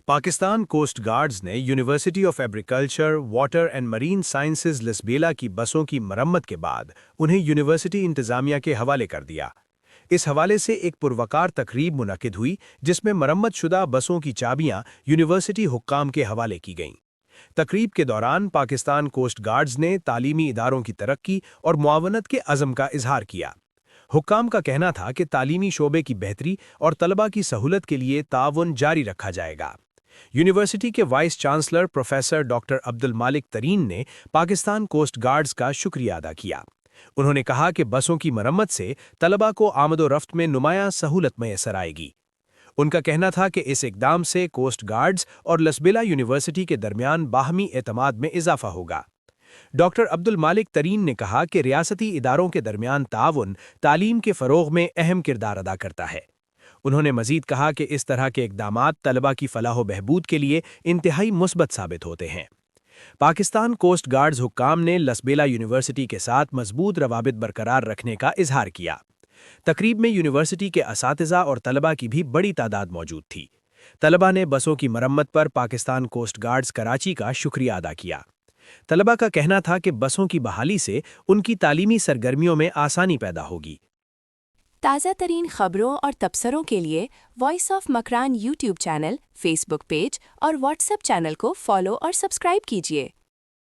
Pakistan coast guards ने university of agriculture, water and marine sciences Lasbela की बसों की मरम्मत के बाद उन्हें यूनिवर्सिटी इंतजामिया के हवाले कर दिया। इस हवाले से एक पुरवकार तकरीब मुनक्किद हुई जिसमें मरम्मत शुदा बसों की चाबियां यूनिवर्सिटी हुक्काम के हवाले की गईं। तकरीब के दौरान पाकिस्तान कोस्ट गार्ड्स ने तालीमी इदारों की तरक्की और मुआवनत के अज़म का इजहार किया। हुक्काम का कहना था कि तालीमी शोबे की बेहतरी और तलबा की सहूलत के लिए ताउन जारी रखा जाएगा। यूनिवर्सिटी के vice chancellor professor doctor Abdul मालिक तरीन ने पाकिस्तान कोस्ट गार्ड्स का शुक्रिया अदा किया। उन्होंने कहा कि बसों की मरम्मत से तलबा को आमदोरफ्त में नुमायां सहूलत मैसर आएगी। उनका कहना था कि इस इकदाम से कोस्ट गार्ड्स और लसबेला यूनिवर्सिटी के दरमियान बाहमी एतमाद में इजाफा होगा। डॉक्टर अब्दुल मालिक तरीन ने कहा कि रियासती इदारों के दरमियान ताउन तालीम के फ़रोग़ में अहम किरदार अदा करता है। उन्होंने मजीद कहा कि इस तरह के इकदामात तलबा की फलाह बहबूद के लिए इंतहाई मुस्बत साबित होते हैं। पाकिस्तान कोस्ट गार्ड्स हुक्काम ने लसबेला यूनिवर्सिटी के साथ मजबूत रवाबित बरकरार रखने का इजहार किया। तकरीब में यूनिवर्सिटी के असातिज़ा और तलबा की भी बड़ी तादाद मौजूद थी। तलबा ने बसों की मरम्मत पर पाकिस्तान कोस्ट गार्ड्स कराची का शुक्रिया अदा किया। तलबा का कहना था कि बसों की बहाली से उनकी तालीमी सरगर्मियों में आसानी पैदा होगी। ताज़ा तरीन खबरों और तबसरों के लिए voice of Makran YouTube channel, Facebook page और व्हाट्सएप चैनल को फॉलो और सब्सक्राइब कीजिए।